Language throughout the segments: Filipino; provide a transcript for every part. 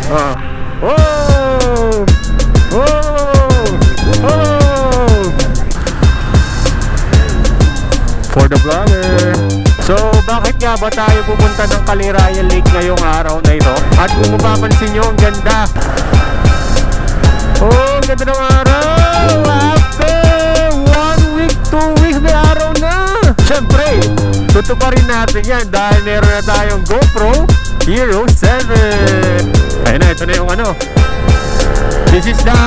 Oh! Oh! Oh! For the vlogger. So, bakit nga ba tayo pupunta ng Caliraya Lake ngayong araw na ito? At kung mapapansin nyo, ang ganda. Oh, ang ganda ng araw. After 1 week, 2 weeks, may araw na. Siyempre, tutuparin natin yan dahil meron na tayong GoPro Hero 7. Ayun na, ito na yung ano. This is the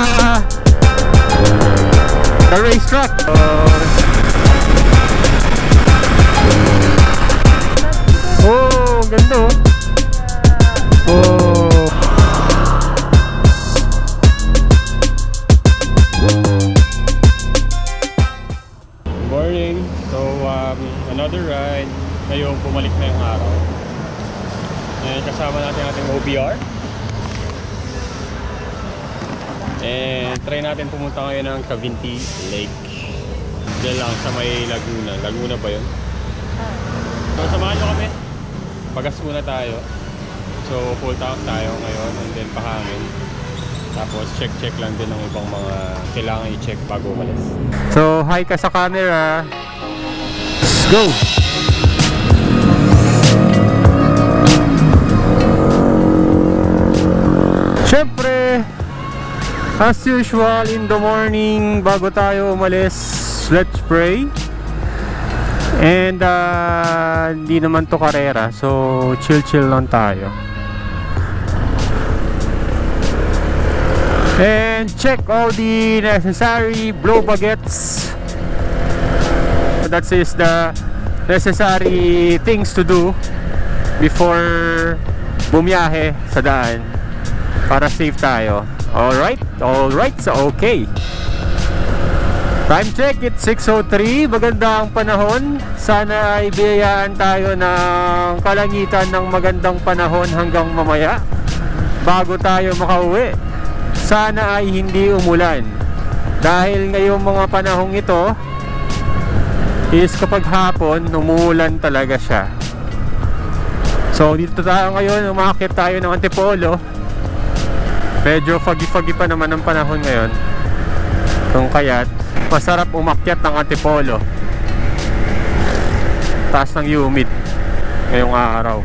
racetrack. Oh, ganda oh. Oh. Morning. So, another ride. Ngayon, bumalik na yung araw. And kasama natin ating OBR. And try natin pumunta ngayon ng Cavinti Lake. Diyan lang sa may Laguna. Laguna ba yun? So, samahan nyo kami. Pagas muna tayo. So, full tank tayo ngayon. And then pahangin. Tapos check lang din ng ibang mga kailangan i-check bago umalis. So, hi ka sa camera. Let's go! Siyempre, as usual in the morning bago tayo umalis, let's pray. And hindi naman to karera, so chill lang tayo. And check all the necessary blow baguettes. That is the necessary things to do before bumiyahe sa daan para safe tayo. Alright, so okay. Time check, it's 6:03. Maganda ang panahon. Sana ay biyayaan tayo ng kalangitan ng magandang panahon hanggang mamaya bago tayo makauwi. Sana ay hindi umulan. Dahil ngayong mga panahong ito is kapag hapon, umuulan talaga siya. So dito tayo ngayon, umakyat tayo ng Antipolo. Medyo foggy pa naman ang panahon ngayon. Kung kaya't masarap umakyat ng Antipolo. Taas ng humid ngayong araw.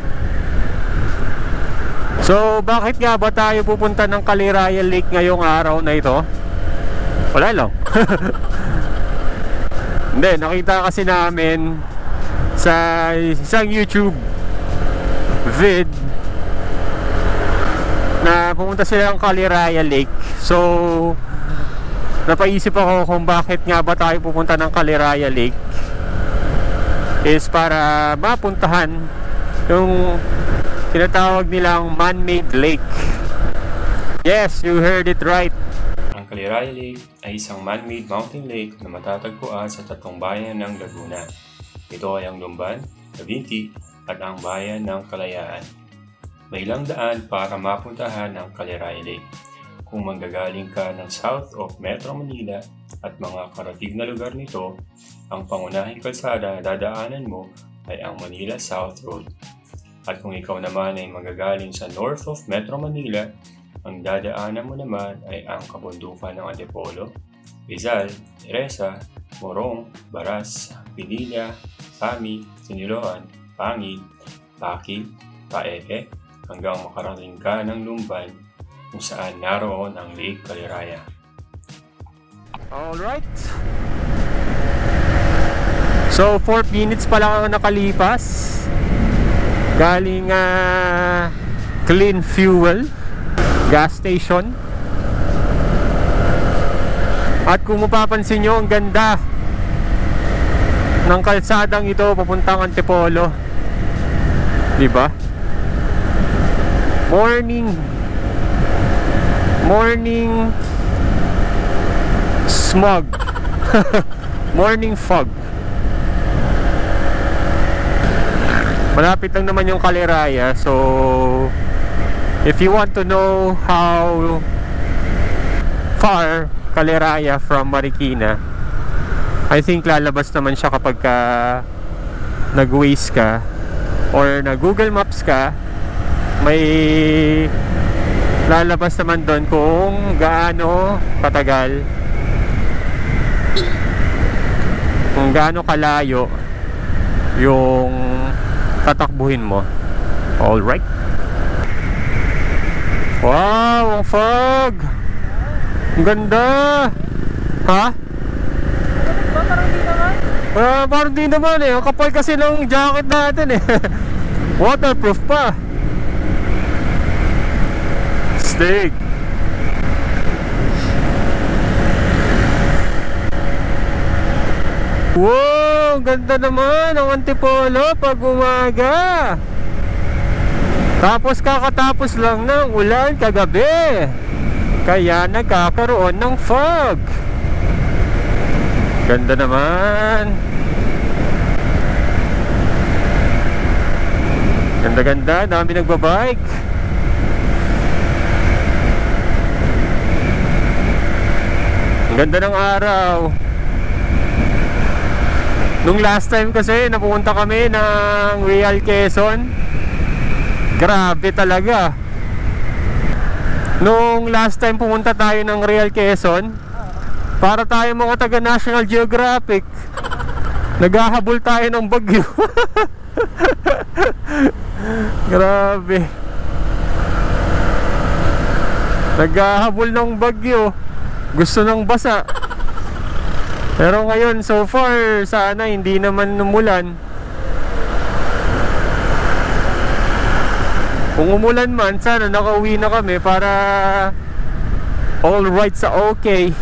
So bakit nga ba tayo pupunta ng Caliraya Lake ngayong araw na ito? Wala lang. Hindi, nakita kasi namin sa isang YouTube vid na pumunta sila ng Caliraya Lake. So napaisip ako kung bakit nga ba tayo pupunta ng Caliraya Lake. Is para mapuntahan yung tinatawag nilang man-made lake. Yes, you heard it right. Ang Caliraya Lake ay isang man-made mountain lake na matatagpuan sa tatlong bayan ng Laguna. Ito ay ang Lumban, Cavinti at ang bayan ng Kalayaan. May ilang daan para mapuntahan ang Caliraya Lake. Kung manggagaling ka ng south of Metro Manila at mga karatig na lugar nito, ang pangunahing kalsada na dadaanan mo ay ang Manila South Road. At kung ikaw naman ay manggagaling sa north of Metro Manila, ang dadaanan mo naman ay ang kabundukan ng Antipolo, Rizal, Teresa, Morong, Baras, Pinilla, Sami, Siniloan, Pangil, Pakil, Paeke, hanggang makarating ka ng Lumban kung saan naroon ang Lake Caliraya. Alright. So 4 minutes pa lang ang nakalipas. Galing Clean Fuel gas station. At kung mapapansin nyo, ang ganda ng kalsadang ito papuntang Antipolo. Diba? Morning smog. Morning fog. Malapit lang naman yung Caliraya. So if you want to know how far Caliraya from Marikina, I think lalabas naman siya kapag nag-Waze ka or nag-Google Maps ka. May lalabas naman doon kung gaano katagal, kung gaano kalayo yung tatakbuhin mo. Alright. Wow, ang fog! Ang ganda! Ha? Parang di naman. Parang di naman eh. Ang kapal kasi ng jacket natin eh. Waterproof pa. Stig. Wow, ganda naman ang Antipolo pag umaga. Tapos kakatapos lang ng ulan kagabi, kaya nagkakaroon ng fog. Ganda naman. Ganda-ganda, dami nagbabike. Ang ganda ng araw. Nung last time kasi napunta kami ng Real Quezon, grabe talaga. Nung last time pumunta tayo ng Real Quezon, para tayo mga taga National Geographic, naghahabol tayo ng bagyo. Grabe. Naghahabol ng bagyo, gusto ng basa. Pero ngayon, so far, sana hindi naman umulan. Kung umulan man, sana nakauwi na kami para all right sa okay.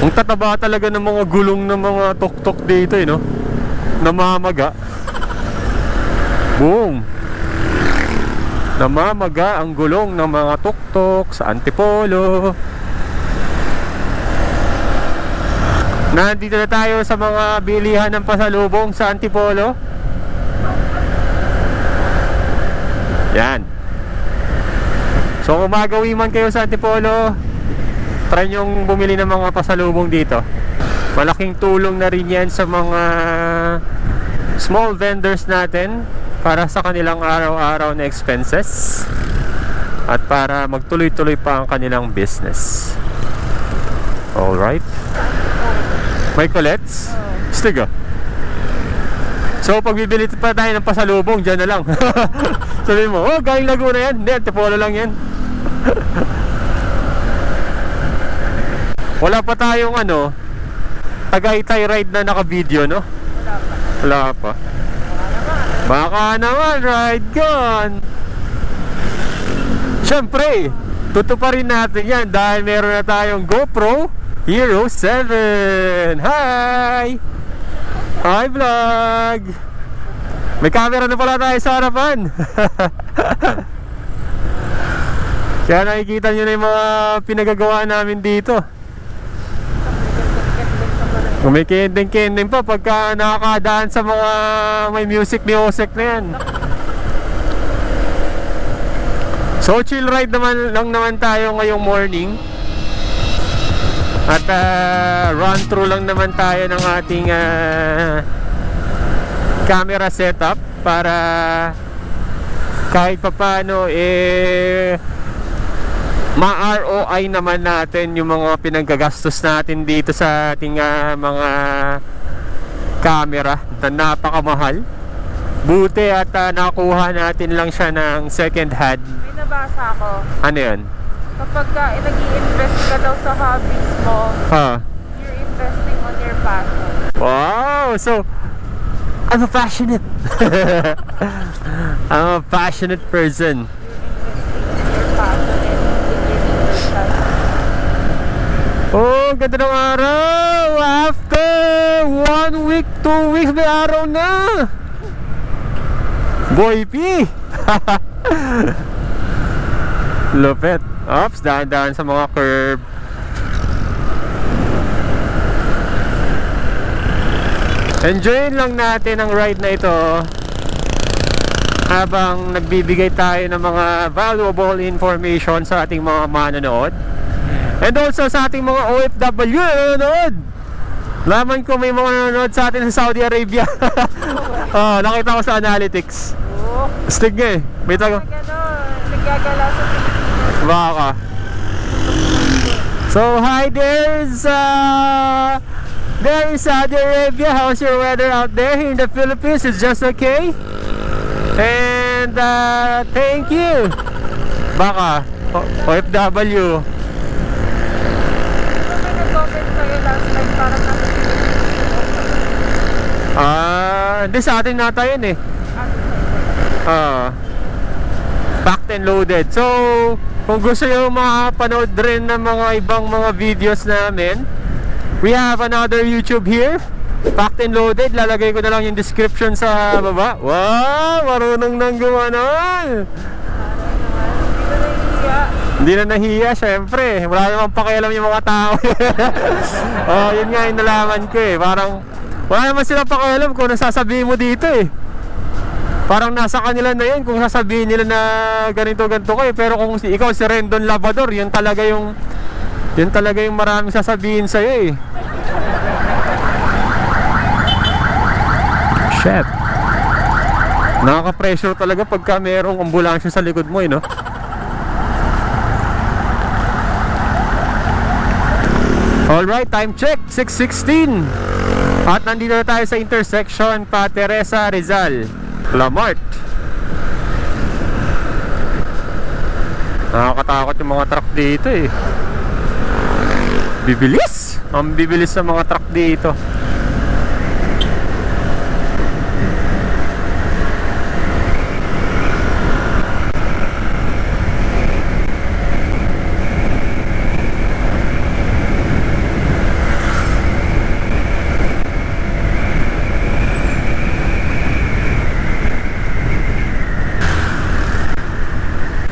Ang tataba talaga ng mga gulong ng mga tuk-tuk dito eh, no? Namamaga. Boom! Namamaga ang gulong ng mga tuk-tuk sa Antipolo. Nandito na tayo sa mga bilihan ng pasalubong sa Antipolo. Yan. So kung magawi man kayo sa Antipolo, try nyong bumili ng mga pasalubong dito. Malaking tulong na rin yan sa mga small vendors natin para sa kanilang araw-araw na expenses at para magtuloy-tuloy pa ang kanilang business. Alright. May collets? Stiga. So pag bibili pa tayo ng pasalubong, dyan na lang. Sabihin mo, oh galing Laguna yan. Hindi, Antipolo lang yan. Wala pa tayong ano, Tagaytay ride na naka-video, no? Wala pa. Baka naman, ride gun. Siyempre, tutuparin natin yan dahil meron na tayong GoPro Hero 7. Hi! Hi vlog! May camera na pala tayo sa harapan. Kaya nakikita nyo na yung mga pinagagawa namin dito. May kending-kending pa pagka nakakadaan sa mga may music na yan. So chill ride naman lang tayo ngayong morning. At run through lang naman tayo ng ating camera setup para kahit papano ma-ROI naman natin yung mga pinanggagastos natin dito sa ating mga camera na napakamahal. Buti at nakuha natin lang siya ng second hand. May nabasa ako. Ano yun? Kapag nag-i-invest ka daw sa hobbies mo, you're investing on your passion. Wow! So, I'm a passionate. I'm a passionate person. Oh, ganda ng araw. After 1 week, 2 weeks, may araw na. Boy P. Lupit. Oops, dahan-dahan sa mga curve. Enjoyin lang natin ang ride na ito habang nagbibigay tayo ng mga valuable information sa ating mga manonood. And also sa ating mga OFW na nanonood. Laman ko may mga nanonood sa atin sa Saudi Arabia. nakita ko sa analytics. Oh. Stig nga eh. May tago. Naggagala sa Pilipinas. Baka. So hi, there's Saudi Arabia. How's your weather out there? Here in the Philippines, it's just okay. And thank you. Baka OFW. May nag-comment kayo last night, parang nasa Pilipinas. Hindi sa atin nata yun eh. Packed and loaded. So kung gusto nyo makapanood rin ng mga ibang mga videos namin, we have another YouTube here, Packed and Loaded. Lalagay ko na lang yung description sa baba. Wow, marunong nang gumanon. Hindi na nahiya, syempre. Wala namang pakialam yung mga tao. Yun nga yung nalaman ko eh. Parang wala naman silang pakialam kung nasasabihin mo dito eh. Parang nasa kanila na yan kung sasabihin nila na ganito kayo. Pero kung ikaw si Rendon Labrador, yun talaga yung maraming sasabihin sa'yo eh. Shit. Nakaka-pressure talaga pagka merong ambulansya sa likod mo eh, no? Alright, time check, 6:16. At nandito na tayo sa intersection pa Teresa Rizal, Lamart. Nakakatakot yung mga truck dito eh. Bibilis! Ang bibilis sa mga truck dito.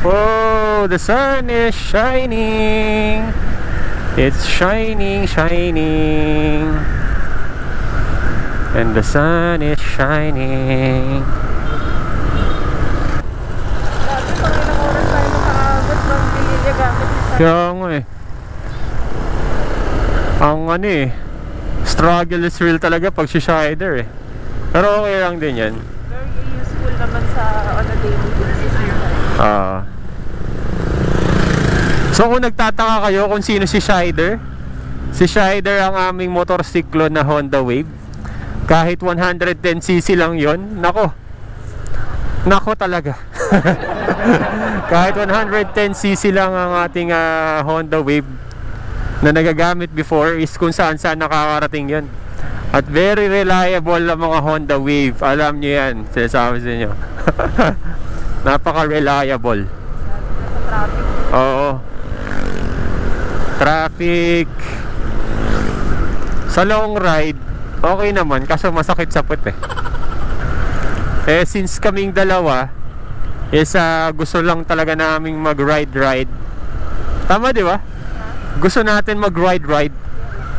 Oh, the sun is shining. It's shining, shining. And the sun is shining. Dati pang ilang oras tayo makaabot ng Pilya gamit sa Kaya nga eh. Ang struggle is real talaga pag si-shider eh. Pero okay lang din yan. very useful naman sa on a daily basis. So kung nagtataka kayo kung sino si Shider, si Shider ang aming motorsiklo na Honda Wave. Kahit 110cc lang yon, nako talaga. Kahit 110cc lang ang ating Honda Wave na nagagamit before, is kung saan nakakarating yon. At very reliable ang mga Honda Wave. Alam nyo yan, sinasabi sa inyo. Napaka-reliable. Traffic. Oo. Traffic. Sa long ride, okay naman, kaso masakit sa puwet eh. Since kaming dalawa is gusto lang talaga naming mag-ride. Tama, di ba? Gusto natin mag-ride.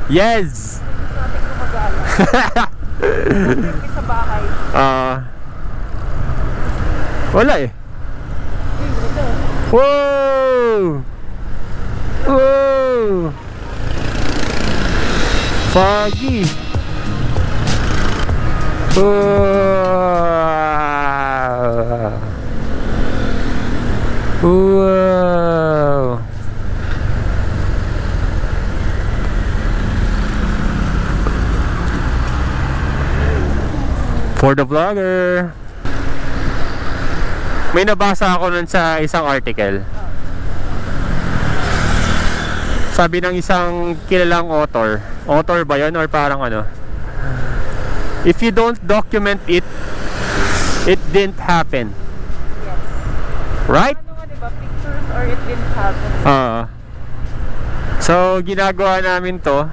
Yes! Gusto natin gumagala. Sa bahay. Wala eh. Whoa! Whoa! Foggy! Wow! Wow! For the vlogger. May nabasa ako nun sa isang article. Sabi ng isang kilalang author ba yun or parang if you don't document it, it didn't happen. Yes. Right? Diba? Pictures or it didn't happen. So ginagawa namin to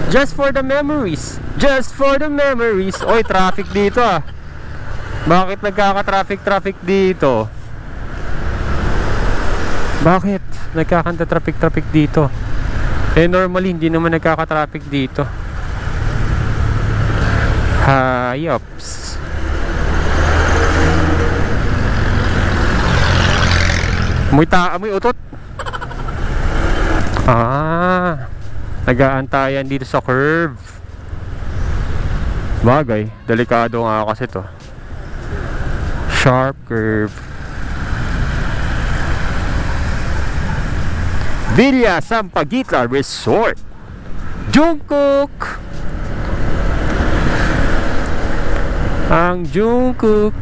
just for the memories. Oy, traffic dito Bakit nagkaka-traffic dito? Bakit nagkakanta-traffic dito? Normally hindi naman nagkaka-traffic dito. Hayops. Amoy utot. Nag-aantayan dito sa curve. Bagay, delikado nga kasi to. Sharp curve. Villa Sampaguita Resort, Jungkook. Ang Jungkook.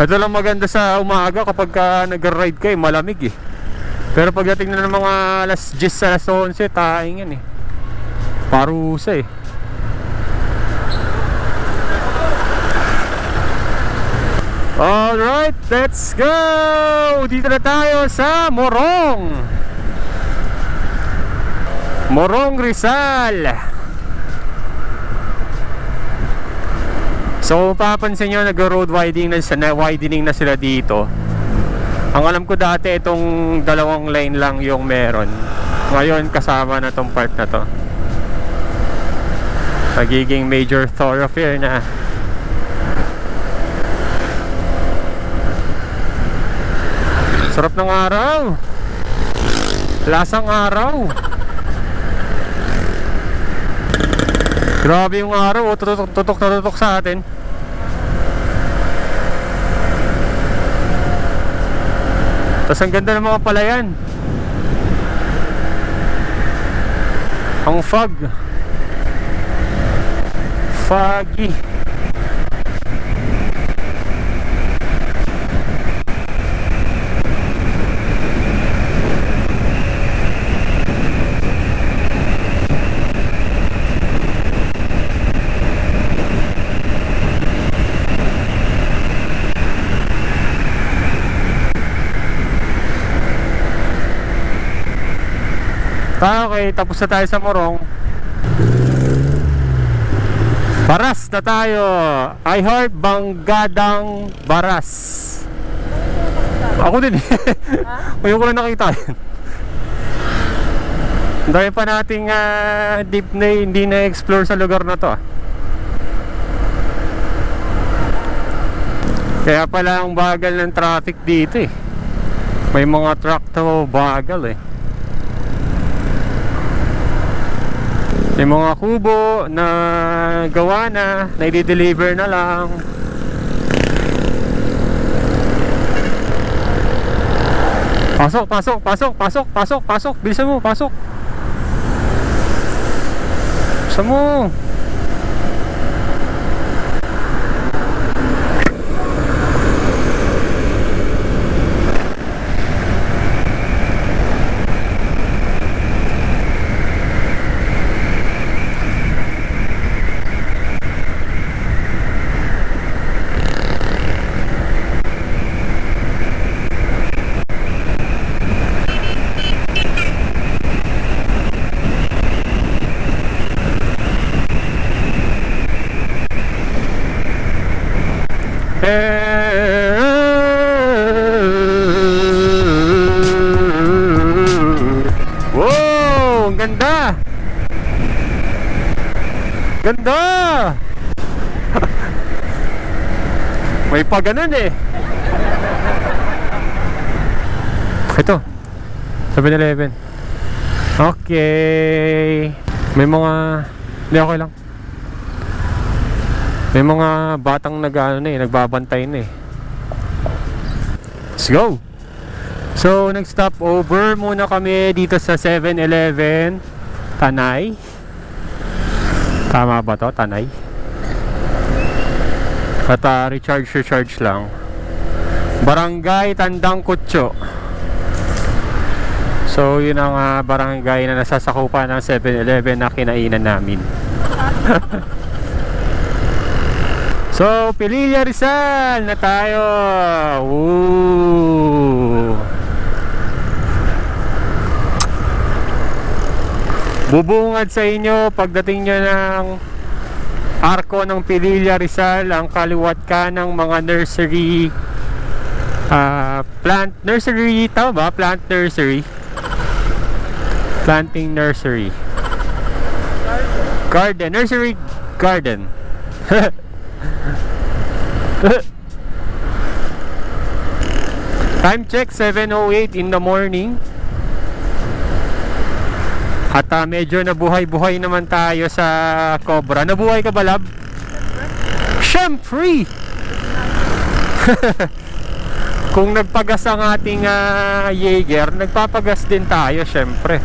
Ito lang maganda sa umaga kapag nag-ride kayo, malamig eh. Pero pagdating na ng mga alas 10, alas 11, taing yan eh. Parusa eh. Alright, let's go! Dito na tayo sa Morong. Morong Rizal. So papansin nyo, nag-road widening na sila dito. Ang alam ko dati itong dalawang lane lang yung meron. Ngayon kasama na tong part na to. Nagiging major thoroughfare na. Sarap ng araw. Lasang araw. Grabe yung araw, tutok na tutok sa atin. Tapos ang ganda ng mga palayan. Ang fog. Foggy. Okay, tapos na tayo sa Morong. Baras na tayo. I heart Banggadang Baras. Ako din. Ngayon ko lang nakita yun. Dahil pa nating deep na hindi na-explore sa lugar na to. Kaya pala ang bagal ng traffic dito eh. May mga truck to bagal eh. May mga kubo na gawa na i-deliver na lang. Pasok, pasok, pasok, pasok, pasok, pasok. Bilisan mo, pasok. Bilisan mo. Wow, ang ganda. Ganda. May pa ganun eh. Ito 7-Eleven. Okay. May mga hindi, okay lang. May mga batang nagbabantay na eh. Let's go. So nag-stop over muna kami dito sa 7-Eleven Tanay. Tama ba to? Tanay. At recharge lang. Barangay Tandang Kutso. So yun ang barangay na nasasakupan ng 7-Eleven na kinainan namin. So Pililla Rizal na tayo. Woo! Bubungad sa inyo pagdating nyo ng arko ng Pililla Rizal, ang kaliwat ka ng mga nursery, plant nursery, tama ba? Plant nursery, planting nursery, garden, nursery garden. Time check 7:08 in the morning. At medyo nabuhay-buhay naman tayo sa Cobra. Nabuhay ka ba, Lab? Syempre! Kung nagpagas ang ating Jaeger, nagpapagas din tayo, syempre.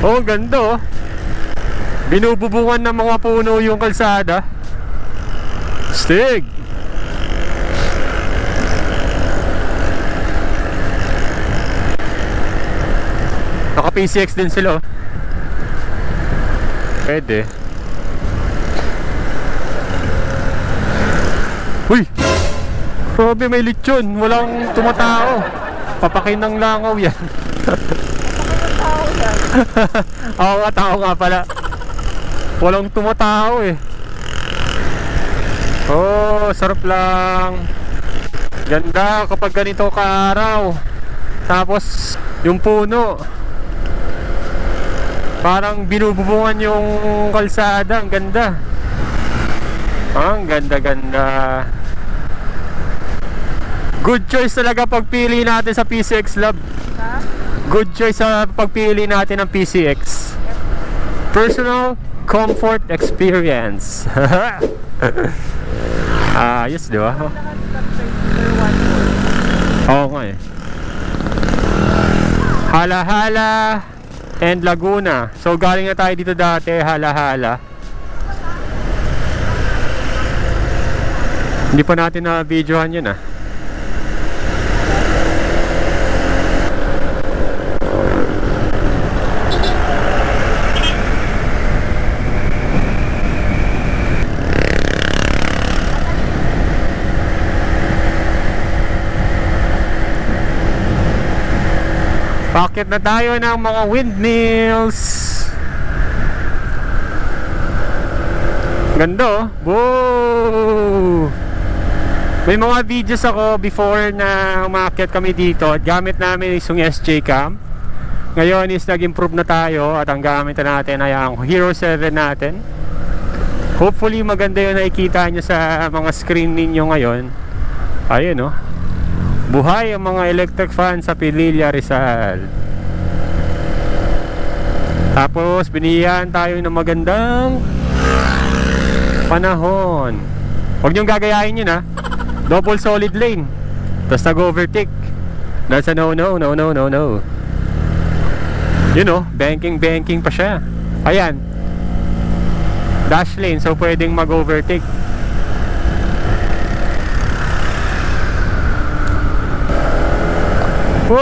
Oh, ganda oh. Binububungan ng mga puno yung kalsada. Stig! Naka PCX din sila oh. Pwede. Uy! Grabe, may lechon. Walang tumatao. Papakin ng langaw yan. Oo nga, tao nga pala. Walang tumatao eh. Oh, sarap lang. Ganda kapag ganito ka-araw. Tapos yung puno parang binububungan yung kalsada. Ang ganda. Ang ganda-ganda. Good choice talaga pagpili natin sa PCX, Lab. Good choice sa pagpili natin ng PCX. Personal comfort experience. Ayos, di ba? Oo nga eh. Hala-hala and Laguna. So galing na tayo dito dati, hala-hala. Hindi pa natin na videohan yun ah. Pakit na tayo ng mga windmills. Ganda oh. Whoa! May mga videos ako before na umakyat kami dito at gamit namin yung SJ Cam. Ngayon is nag-improve na tayo at ang gamit na natin ay ang Hero 7 natin. Hopefully maganda yung nakikita nyo sa mga screen ninyo ngayon. Ayun oh. Buhay ang mga electric fan sa Pililla, Rizal. Tapos biniyan tayo ng magandang panahon. Huwag niyong gagayahin yun ha. Double solid lane. Tapos nag-overtake. That's a no. You know, banking pa siya. Ayan. Dash lane, so pwedeng mag-overtake. Whoa!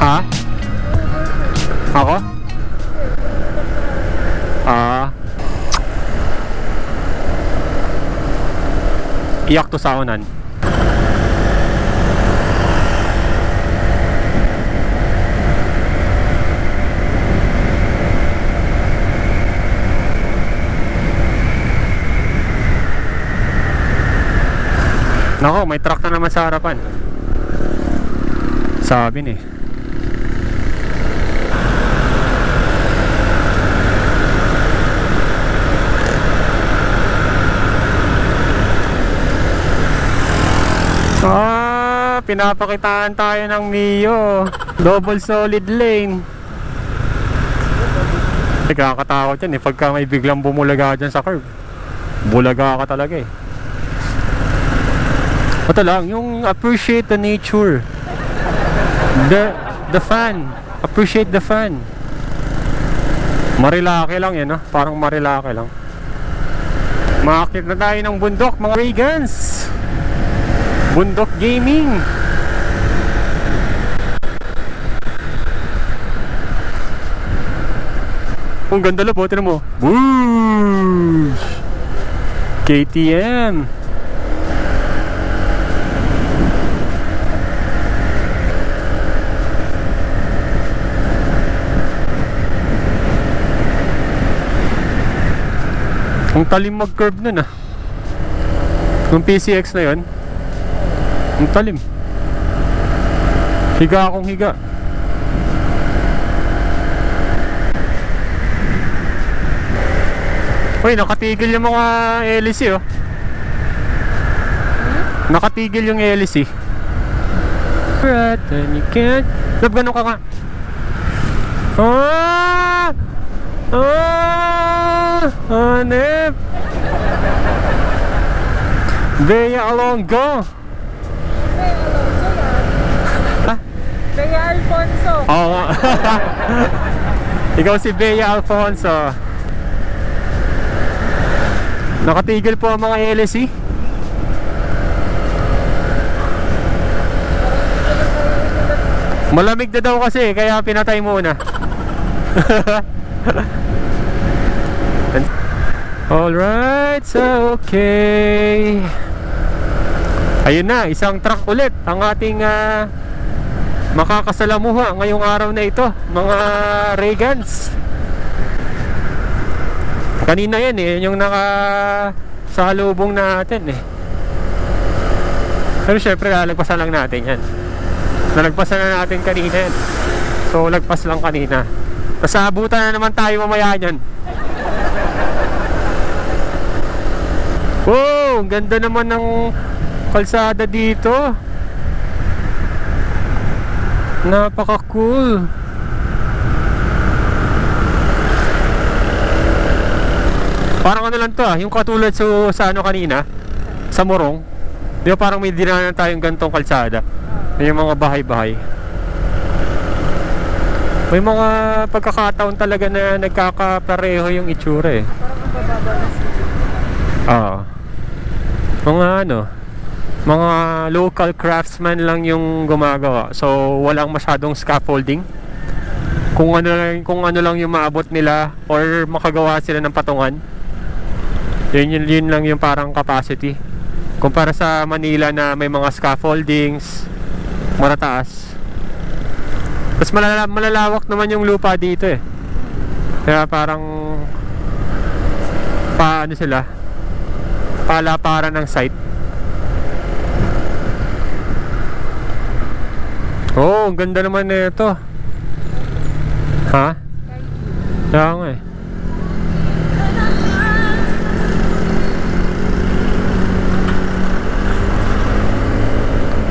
Ha? Ako? Iyak to sa unan. Nako, may truck na naman sa harapan. Sabi ni. Pinapakitaan tayo ng Mio. Double solid lane. Nakakatakot yan eh pagka may biglang bumulaga dyan sa curve. Bulaga ka talaga eh. Ito lang, yung appreciate the nature. The fun. Appreciate the fun. Marilaki lang yan, no? Parang marilaki lang. Makakit na tayo ng bundok, mga Reagans. Bundok Gaming. Ang ganda lang po, tinan mo. Whoosh! KTM. Ang talim mag-curve nun ah. Yung PCX na yun, ang talim. Higa akong higa. Uy, nakatigil yung mga LC oh. Nakatigil yung LC. Right, and you can't. Lab, ganun ka nga. Hanep. Bea Alongo. Bea Alfonso. Oo. Ikaw si Bea Alfonso. Nakatigil po ang mga LSE. Malamig na daw kasi, kaya pinatay muna. Alright, so okay. Ayun na, isang truck ulit ang ating makakasalamuha ngayong araw na ito, mga Reagans. Kanina yan eh, yung nakasalubong natin eh. Pero syempre lalagpasan lang natin yan. Nalagpasan na natin kanina yan. So lagpas lang kanina. Tapos abutan na naman tayo mamaya yan. Wow, ang ganda naman ng kalsada dito. Napaka cool. Parang ano lang to yung katulad sa ano kanina, sa Morong. Di ba parang may dinanan tayong gantong kalsada. Yung mga bahay-bahay. May mga pagkakataon talaga na nagkakapareho yung itsura eh. Parang ang bababa na sila. Mga ano, mga local craftsmen lang yung gumagawa. So walang masyadong scaffolding. Kung ano lang yung maabot nila or makagawa sila ng patungan. Yun lang yung parang capacity. Kumpara sa Manila na may mga scaffoldings, marataas. Tapos malalawak naman yung lupa dito eh. Kaya parang paano sila, palaparan ng site. Oh, ang ganda naman nito. Ha? Kaya nga eh.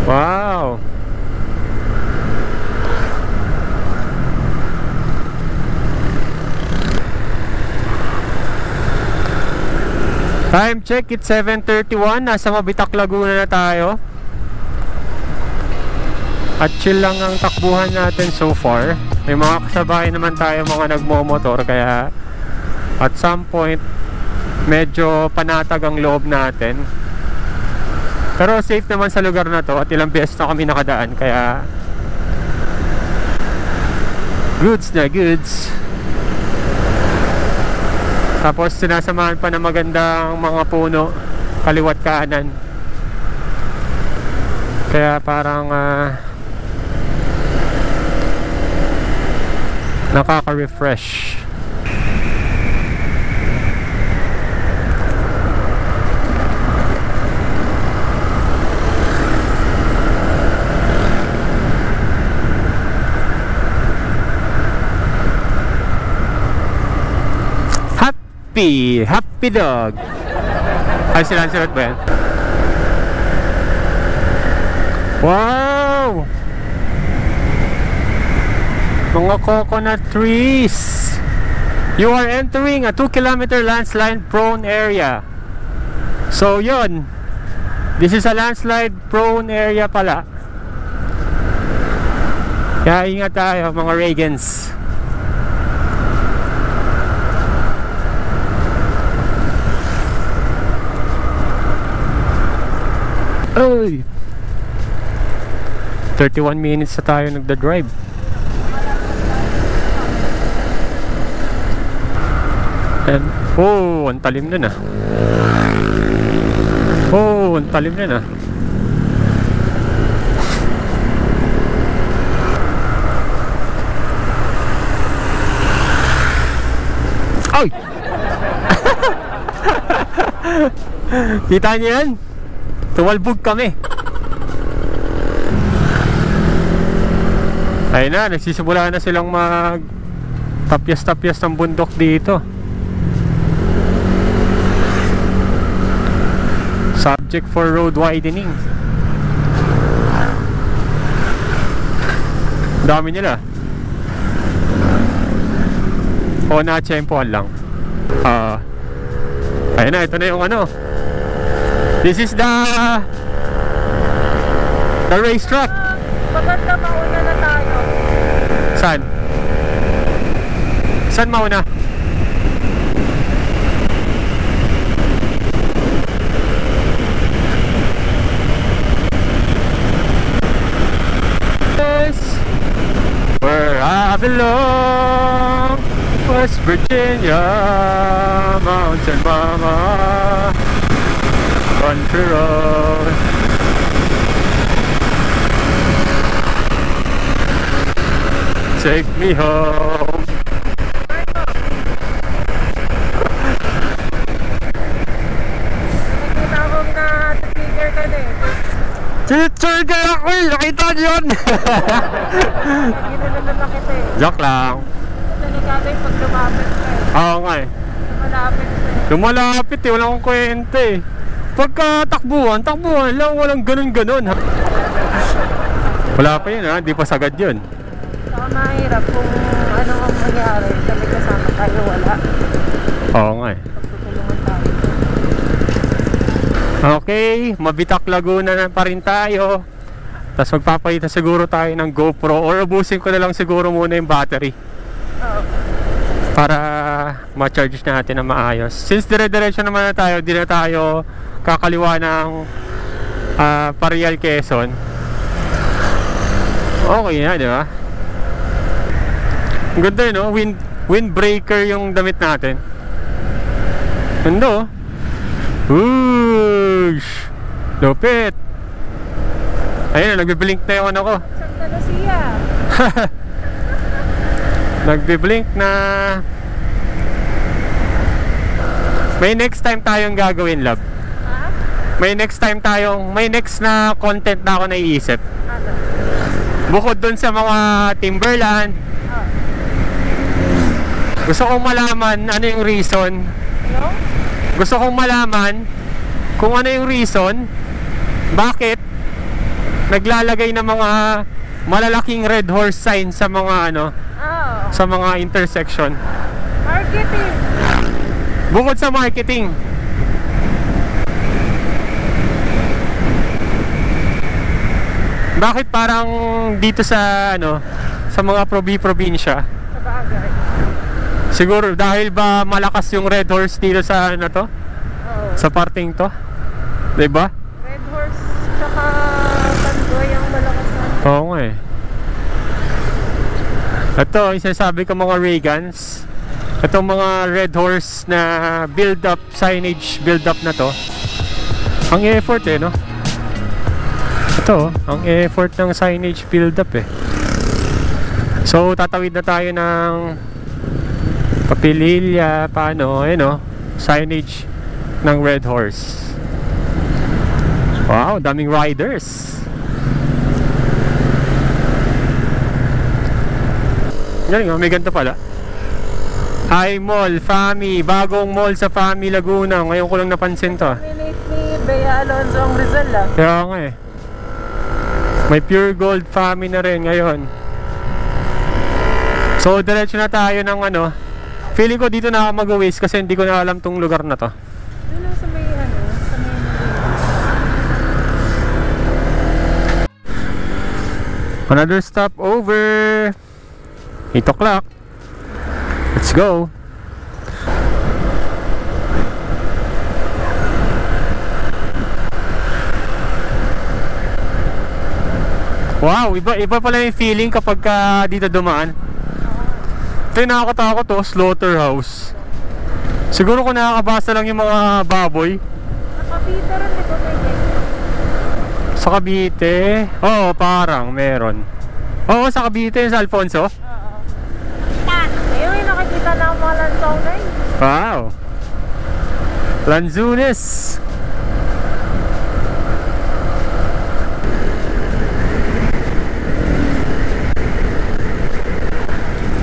Wow. Time check, it's 7:31. Nasa Mabitak, Laguna na tayo. At chill lang ang takbuhan natin so far. May mga kasabay naman tayo, mga nagmomotor. Kaya at some point medyo panatag ang loob natin. Pero safe naman sa lugar na to. At ilang beses na kami nakadaan. Kaya goods na goods. Tapos sinasamahan pa ng magandang mga puno kaliwat kanan. Kaya parang nakaka-refresh. Happy dog. Ay, silansirat ba yan? Wow! Mga coconut trees. You are entering a 2-kilometer landslide prone area. So yun, this is a landslide prone area pala. Kaya ingat tayo mga Reagans. Oy! 31 minutes na tayo nagda-drive. And, oh, ang talim na na. Oh, ang talim na na. Ay! Kita niyo yan? Tumalbog kami. Ayun na, nagsisimula na silang mag tapyas-tapyas ng bundok dito. Subject for road widening. Dami nila. O na-tsempohan lang. Ayun na, ito na yung ano. This is the racetrack. Maganda, mauna na tayo. Saan? Saan mauna? Where I belong, West Virginia, Mountain Mama, Country Road. Take me home. Nakikita ko na trigger ka na eh. Trigger ako eh! Nakita niyo yun! Hindi na naman kita eh. Joke lang. Delikado yung pag lumapit ka eh. Oo nga eh. Malapit ka eh. Lumalapit eh, wala akong kwenta eh. Pagka takbuhan lang, walang ganun-ganun ha. Wala pa yun ha, di pa sagad yun. Saka mahirap kung ano ang mangyari. Kami kasama tayo, wala. Oo nga eh. Pagtutulungan tayo. Okay, Mabitak Laguna na pa rin tayo. Tapos magpapalitan siguro tayo ng GoPro or ubusin ko na lang siguro muna yung battery Oo. para ma-charge natin na maayos. Since dire-diretso naman na tayo, di na tayo kakaliwa ng Parial, Quezon. Okay na, di ba? Ang ganda yun, no? Windbreaker yung damit natin. Ganda, oh. Whoosh! Lupit! Ayun, nagbiblink na yung ano ko. Santa Lucia. Nagbiblink na. May next time tayong gagawin, love. Ha? May next na content na ako naiisip. Ano? Bukod dun sa mga Timberland, Oh. gusto kong malaman ano yung reason. Ano? Gusto kong malaman kung ano yung reason bakit naglalagay ng mga malalaking red horse sign sa mga ano, Oh. sa mga intersection. Marketing. Bukod sa marketing, bakit parang dito sa ano, sa mga probinsya? Sa bagay. Siguro dahil ba malakas yung red horse dito sa ano to? Oo. Sa parting to? 'Di ba? Red horse tsaka tandoy ang malakas na. Oo nga eh. Ito, yung sinasabi ko mga Reagans. Itong mga red horse na build-up, signage build-up na to. Ang effort eh, no? Ito, ang effort ng signage build-up eh. So, tatawid na tayo ng Papililla, paano, ayun no? Signage ng red horse. Wow, daming riders. Galing oh, may ganito pala. Hi Mall, Fami, bagong mall sa Fami Laguna. Ngayon ko lang napansin to. Minute ni Bea Alonzo ang Rizal ah. Kaya nga eh. May Pure Gold Fami na rin ngayon. So diretso na tayo ng ano. Feeling ko dito na ako mag-waste kasi hindi ko na alam tong lugar na to. Doon lang sa may ano, sa may Another stop over. 8 o'clock. Let's go. Wow, iba pala yung feeling kapag dito dumaan. Ito yung nakakatakot to, slaughterhouse. Siguro kung nakakabasa lang yung mga baboy. Nakapita rin ito may Sa Cavite? Oo, parang meron. Oo, sa Cavite, sa Alfonso. Oo. Ayun, may nakikita na ang mga lansaw na yun. Wow. Lanzunes.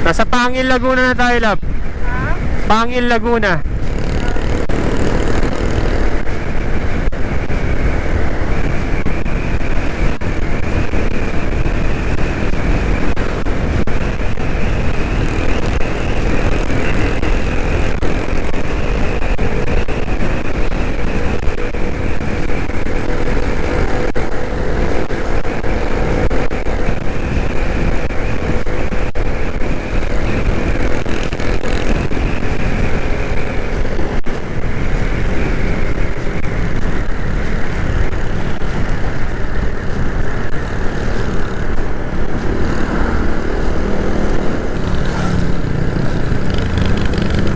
Nasa Pangil, Laguna na tayo, love. Ha? Pangil, Laguna.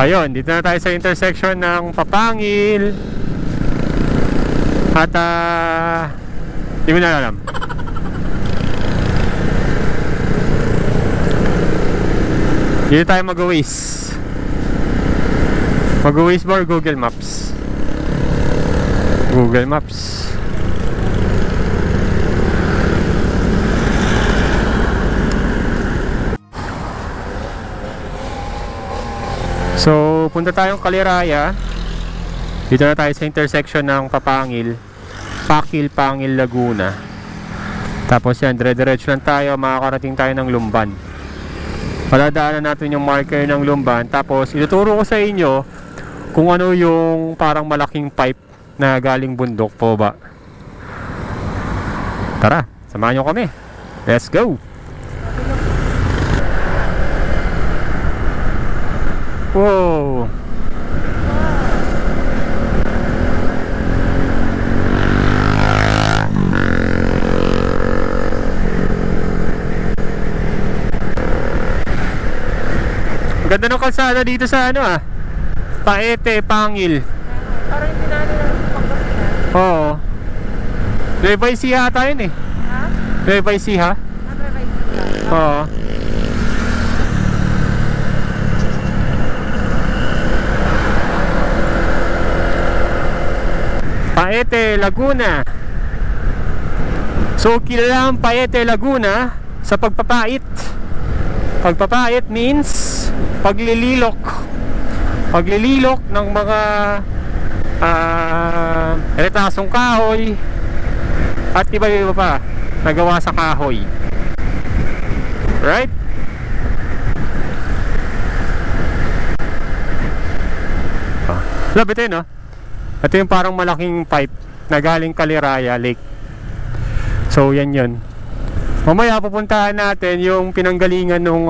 Ayun, dito na tayo sa intersection ng Papangil. At hindi mo na alam. Dito tayo mag-Waze. Mag-Waze ba or Google Maps? Google Maps. So, punta tayong Kaliraya. Dito na tayo sa intersection ng Papangil, Pakil, Pangil, Laguna. Tapos yan, dire-diretso lang tayo, makakarating tayo ng Lumban. Paladaanan natin yung marker ng Lumban. Tapos ituturo ko sa inyo kung ano yung parang malaking pipe na galing bundok po ba. Tara, samahan nyo kami. Let's go! Wow! Ganda ng kalsada dito sa Paete, Pangil. Parang hindi na lang Pangasinan. Oo. Nueva Ecija ata yun eh. Ha? Nueva Ecija? Nueva Ecija. Oo. Paete, Laguna. So, kilala ang Paete, Laguna sa pagpapait. Pagpapait means paglililok. Paglililok ng mga retasong kahoy at iba-iba pa nagawa sa kahoy. Right? Labit no? Ito yung parang malaking pipe na galing Kaliraya Lake. So yan yun. Mamaya pupuntahan natin yung pinanggalingan nung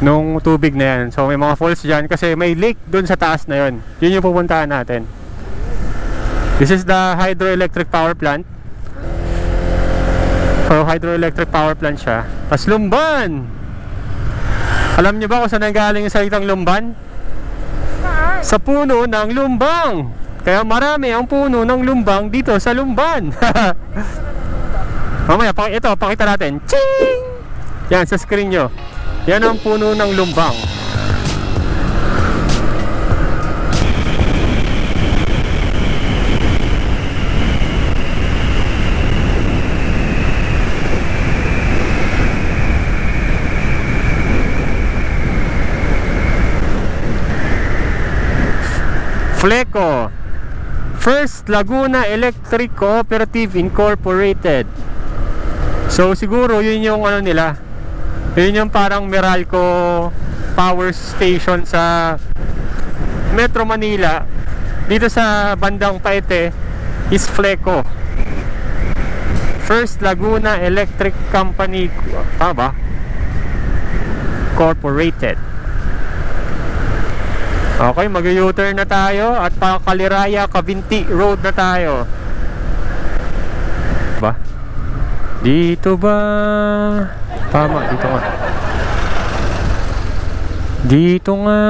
nung tubig na yan. So may mga falls dyan kasi may lake dun sa taas na yun. Yun yung pupuntahan natin. This is the hydroelectric power plant. So hydroelectric power plant siya. Tapos Lumban. Alam niyo ba kung saan nanggaling yung salitang Lumban? Sa puno ng lumbang. Kaya marami ang puno ng lumbang dito sa Lumban. Mamaya, ito, pakita natin. Ching! Yan, sa screen nyo. Yan ang puno ng lumbang. Fleco, First Laguna Electric Cooperative Incorporated. So siguro yun yung nila. Yun yung parang Meralco power station sa Metro Manila. Dito sa bandang Paete is Fleco, First Laguna Electric Company Corporated. Okay, mag-U-turn na tayo at pa Kaliraya, Cavinti Road na tayo. Ba? Dito ba? Tama, dito nga. Dito nga.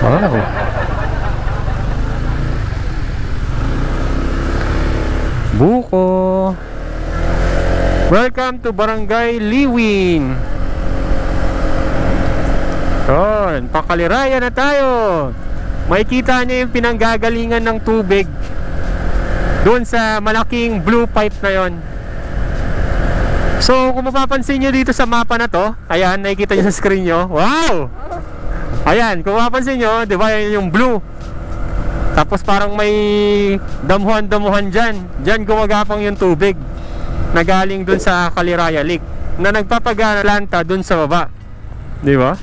Wow. Buko. Welcome to Barangay Liwin. Yun, pakaliraya na tayo. Makikita niyo yung pinanggagalingan ng tubig doon sa malaking blue pipe na yon. So kung mapapansin nyo dito sa mapa na to, ayan, nakikita nyo sa screen nyo. Wow! Ayan, kung mapapansin nyo, di ba yan yung blue. Tapos parang may damuhan-damuhan dyan. Dyan gumagapang yung tubig na galing dun sa Kaliraya Lake na nagpapagalanta dun sa baba. Di ba?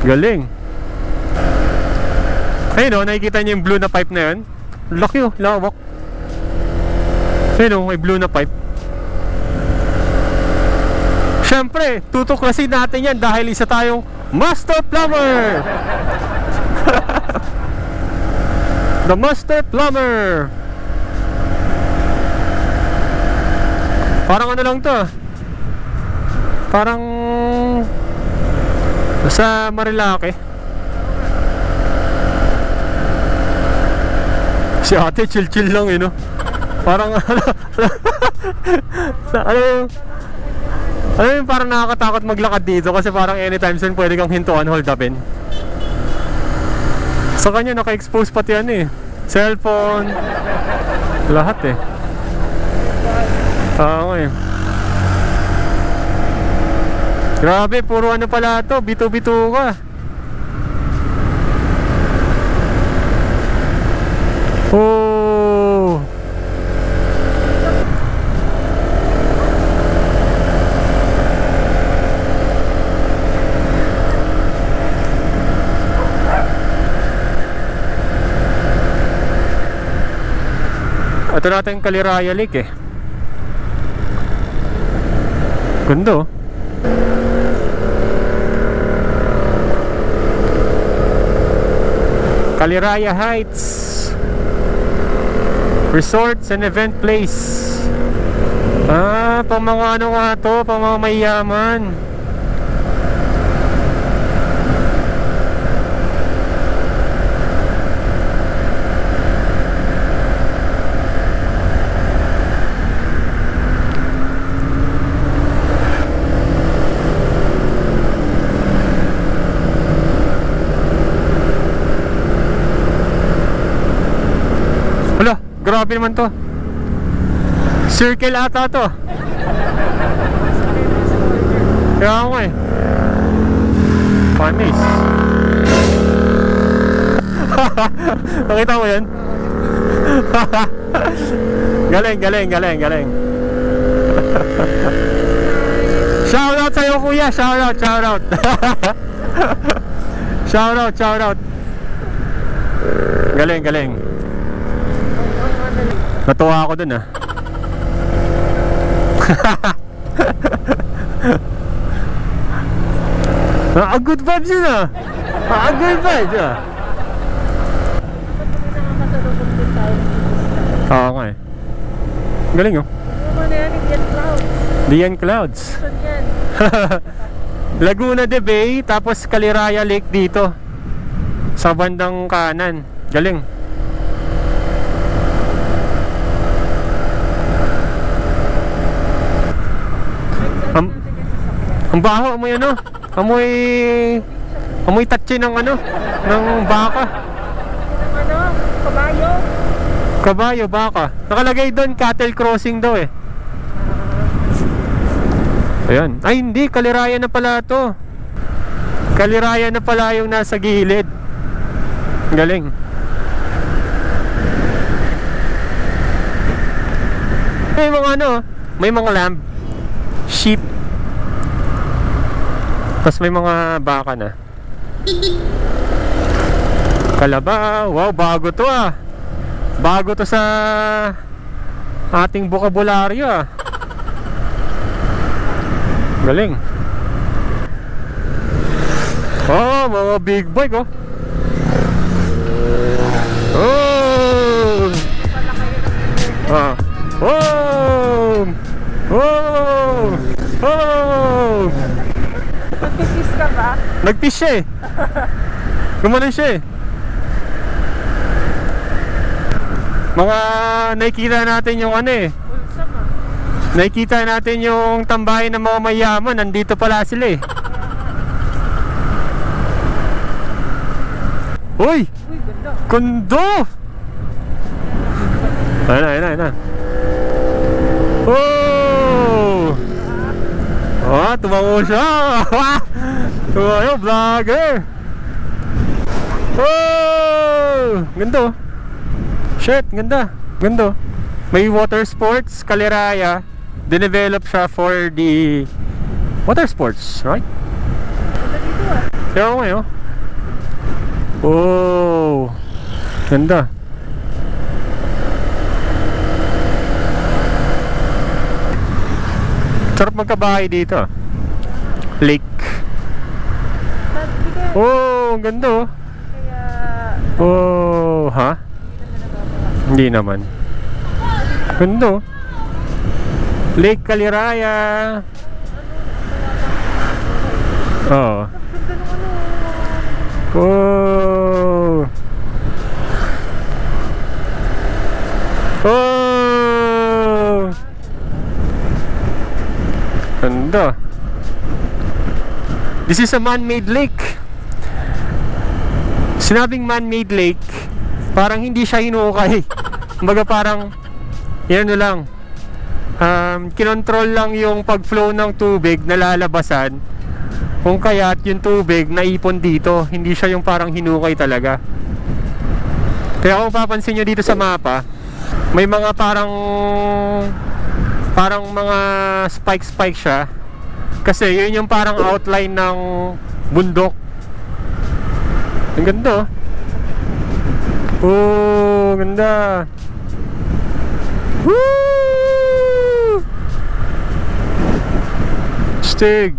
Galing. Ayun o, nakikita nyo yung blue na pipe na yun. Laki o, lawak. Ayun o, may blue na pipe. Siyempre, tutuklasin natin yan dahil isa tayong Master Plumber. The Master Plumber. Parang ano lang to, parang sa Marilake. Si ate chill-chill lang eh, no? Parang alam mo, parang nakakatakot maglakad dito kasi parang anytime soon pwede kang hintuan, hold upin. Sa kanya naka-expose pati ano eh, cellphone, lahat eh. Oo eh. Grabe, puro ano pala to, bito-bito ka. Oh. Ito natin Kaliraya Lake eh. Ganda oh. Kaliraya Heights Resorts and Event Place. Pang mga ano nga to, pang mga mayaman. Hala, grabe naman to. Circle ata to. Kaya ako eh. Panis. Nakita mo yan? Galing. Shoutout sa'yo kuya. Shoutout. Shoutout. Galing. Natuwa ako dun ah. Good vibes yun ah. Good vibes ah. Oo nga eh. Galing oh. Dian Clouds. Laguna de Bay, tapos Kaliraya Lake dito sa bandang kanan. Galing. Ang baho, amoy ano? Amoy tatsi ng ano? Ng baka. Kabayo, baka. Nakalagay doon, cattle crossing daw eh. Ayan. Ay hindi, Kaliraya na pala to. Kaliraya na pala yung nasa gilid. Galing. May mga ano, may mga lamb, sheep, tapos may mga baka na. Kalabaw. Wow, bago to ah. Bago to sa ating bokabularyo ah. Galing. Oh, mga big bike oh. Oh. Ah. Oh. Oh. Oh. Nagpifish ka ba? Nagfish siya eh. Gumanon siya eh. Mga nakikita natin yung ano eh. Nakikita natin yung tambahin ng mga mayaman. Nandito pala sila eh. Uy! Kondo! Ayun na. Oh! Ah, tumango siya! Tumango, vlogger! Oh! Ganda. Shit, ganda. May water sports, Kaliraya. Dinevelop siya for the water sports, right? Kaya ako ngayon. Oh! Ganda. Sarap magkabahay dito. Lake. Oh, ang ganda oh. Oh, ha? Hindi naman. Ganda oh. Lake Kaliraya. Oh. Oh. Ganda. This is a man-made lake. Sinabing man-made lake, parang hindi siya hinukay. Kumbaga parang yan lang. Kinontrol lang yung pag-flow ng tubig na lalabasan. Kung kaya't yung tubig naipon dito, hindi siya yung parang hinukay talaga. Kaya kung papansin nyo dito sa mapa, may mga parang mga spike siya. Kasi yun yung parang outline ng bundok. Ang ganda. Oh, ganda. Woo! Stig.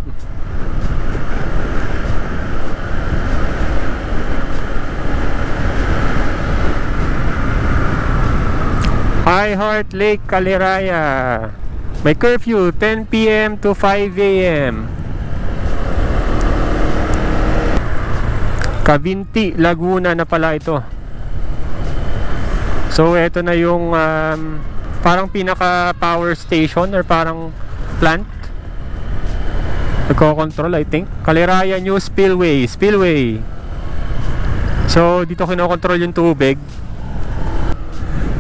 High Heart Lake, Caliraya. May curfew 10 PM to 5 AM. Cavinti, Laguna na pala ito. So ito na yung parang pinaka power station or parang plant. Nagko-control, I think. Caliraya New Spillway. So dito kinokontrol yung tubig.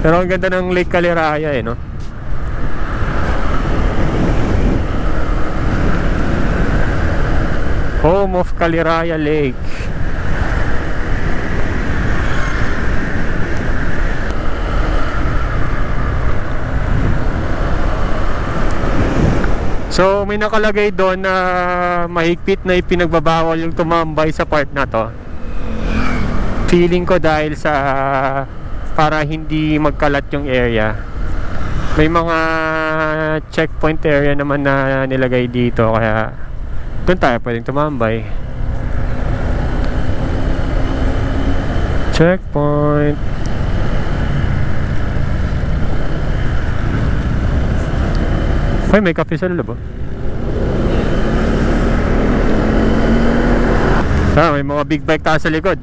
Pero ang ganda ng Lake Caliraya no? Home of Caliraya Lake. So may nakalagay doon na mahigpit na ipinagbabawal yung tumambay sa part na to. Feeling ko dahil sa para hindi magkalat yung area. May mga checkpoint area naman na nilagay dito, kaya doon tayo pwedeng tumambay. Checkpoint. Ay, may cafe sa loob. May mga big bike tayo sa likod.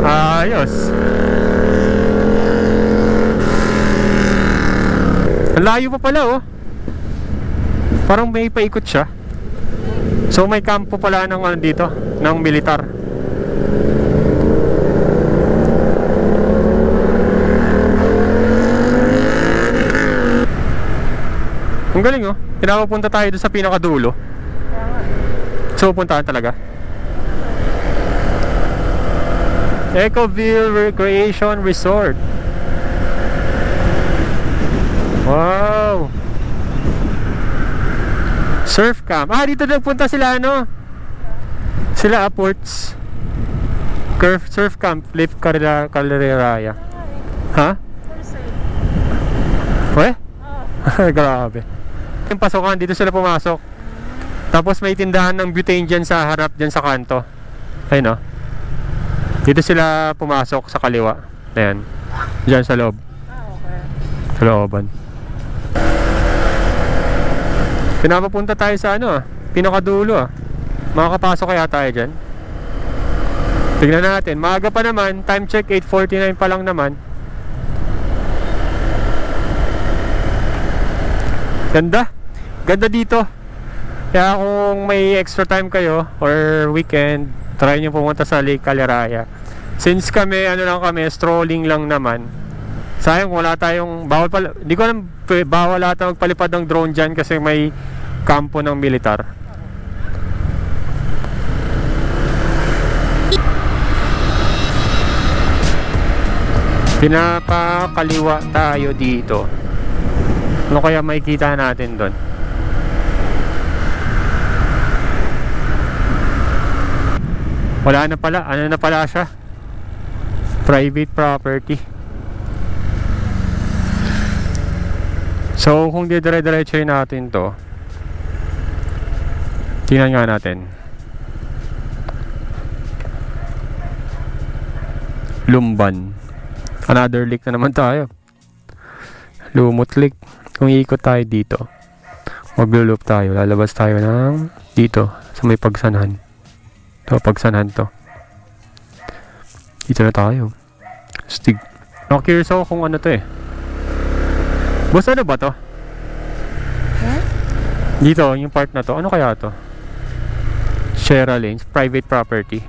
Ayos. Ang layo pa pala oh. Parang may paikot siya. So may kampo pala ng ano dito, ng militar. Ang galing oh. Pinapapunta tayo doon sa pinakadulo. So puntahan talaga. Ecoville Recreation Resort. Wow. Surf camp. Dito nagpunta sila ano? Sila Aports. Surf camp, Lake Caliraya. Ha? Weh? Grabe. Yung pasokan, dito sila pumasok. Tapos may tindahan ng butane dyan sa harap, dyan sa kanto. Ayun o. Dito sila pumasok sa kaliwa. Ayan. Dyan sa loob. Okay. Sa looban. Pinapapunta tayo sa ano pinakadulo Makakapasok kaya tayo dyan? Tignan natin. Maaga pa naman. Time check 8:49 pa lang naman. Ganda. Ganda dito. Kaya kung may extra time kayo or weekend, try nyo pumunta sa Lake Caliraya. Since kami, ano lang kami, strolling lang naman. Sayang wala tayong, bawal pala, hindi ko alam, bawal ata magpalipad ng drone dyan kasi may kampo ng militar. Pinapakaliwa tayo dito. Ano kaya makikita natin doon? Wala na pala. Ano na pala siya? Private property. So kung didire-diretsoy natin to, tingnan nga natin. Lumban. Another lake na naman tayo. Lumot Lake. Kung iikot tayo dito, maglo-loop tayo. Lalabas tayo ng dito sa may pagsanhan. Ito, pagsanhan to. Dito na tayo. Stig. Curious ako kung ano to eh. Boss, ano ba to? Dito, yung part na to. Ano kaya to? Shera Lanes, private property.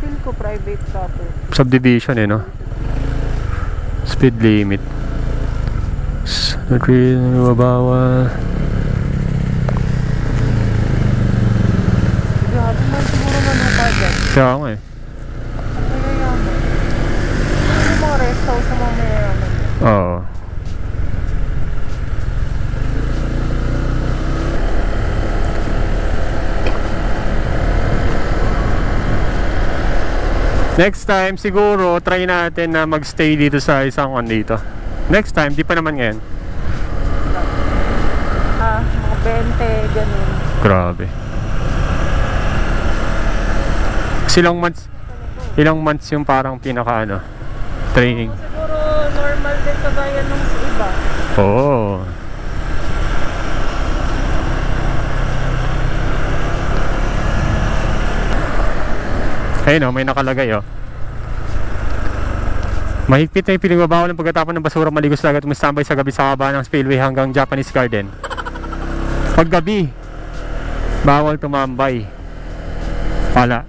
Feel ko private property. Subdivision eh, no? Speed limit. Bawal. Grabe man siguro na lupa dyan. Kaya nga eh. Mayayaman. Yung mga rest house na mga mayayaman. Oo. Next time siguro try natin na magstay dito sa isang one dito. Next time, di pa naman ngayon. Mga 20, ganun. Grabe. Ilang months yung parang pinaka ano, training. Siguro normal din kagaya nung sa iba. Oo. Ayun o, may nakalagay o. Mahigpit na yung pinagbabawal ng pagkatapon ng basura maligo sa dagat umistambay sa gabi sa kaba ng spillway hanggang Japanese Garden. Paggabi, bawal tumambay. Pala.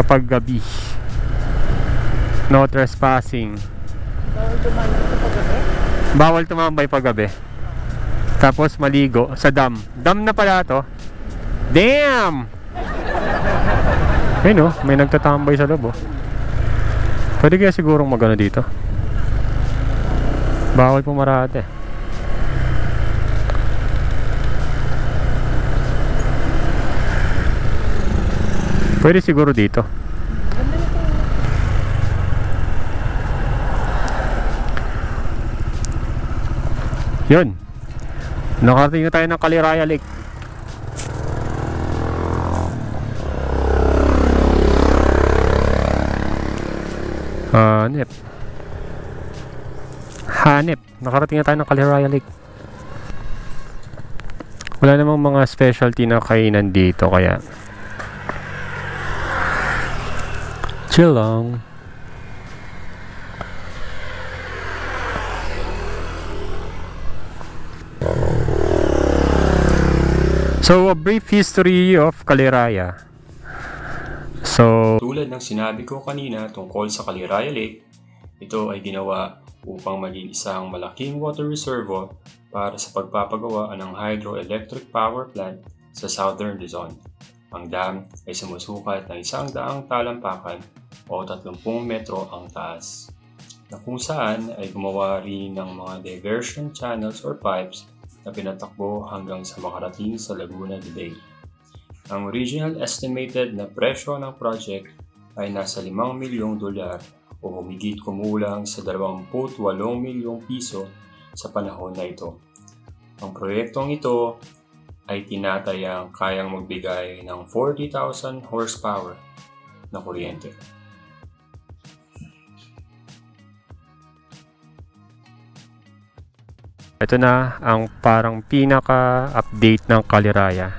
Kapag gabi. No trespassing. Bawal tumambay sa paggabi? Bawal tumambay paggabi. Tapos maligo sa dam. Dam na pala to. Damn! Ayun o, may nagtatambay sa loob o. Pwede kaya sigurong magano dito. Bawal pumarate. Pwede siguro dito. Yun. Nakarating na tayo ng Kaliraya Lake. Hanep. Nakarating na tayo ng Kaliraya Lake. Wala namang mga specialty na kainan dito kaya chill lang. So, a brief history of Kaliraya. So, tulad ng sinabi ko kanina tungkol sa Kaliraya Lake, ito ay ginawa upang maging isang malaking water reservoir para sa pagpapagawa ng hydroelectric power plant sa Southern Luzon. Ang dam ay sumusukat ng 100 talampakan o 30 metro ang taas, na kung saan ay gumawa rin ng mga diversion channels or pipes na pinatakbo hanggang sa makarating sa Laguna de Bay. Ang original estimated na presyo ng project ay nasa $5 milyong o humigit kumulang sa 28 milyong piso sa panahon na ito. Ang proyektong ito ay tinatayang kayang magbigay ng 40,000 horsepower na kuryente. Ito na ang parang pinaka-update ng Kaliraya.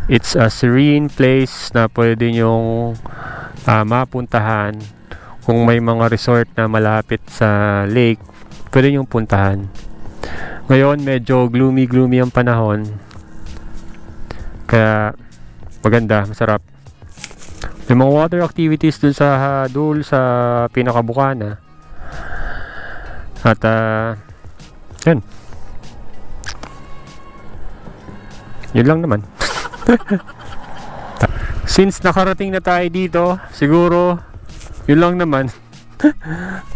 It's a serene place na pwede nyong mapuntahan. Kung may mga resort na malapit sa lake, pwede nyong puntahan. Ngayon, medyo gloomy ang panahon. Kaya, maganda, masarap. May mga water activities dun sa pinakabukana. At, yan. Yun lang naman. Since nakarating na tayo dito, siguro yun lang naman.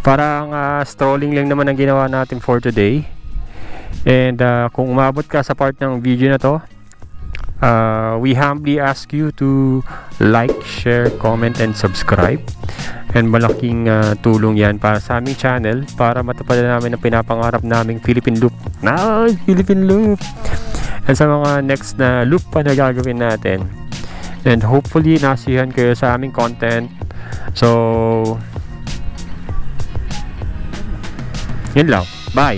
Parang strolling lang naman ang ginawa natin for today. And kung umabot ka sa part ng video na to, we humbly ask you to like, share, comment, and subscribe. And malaking tulong yan para sa aming channel para matapadan namin ang pinapangarap naming Philippine Loop. Philippine Loop! And sa mga next na loop pa na gagawin natin. And hopefully nasihan kayo sa aming content. So, yun lang. Bye!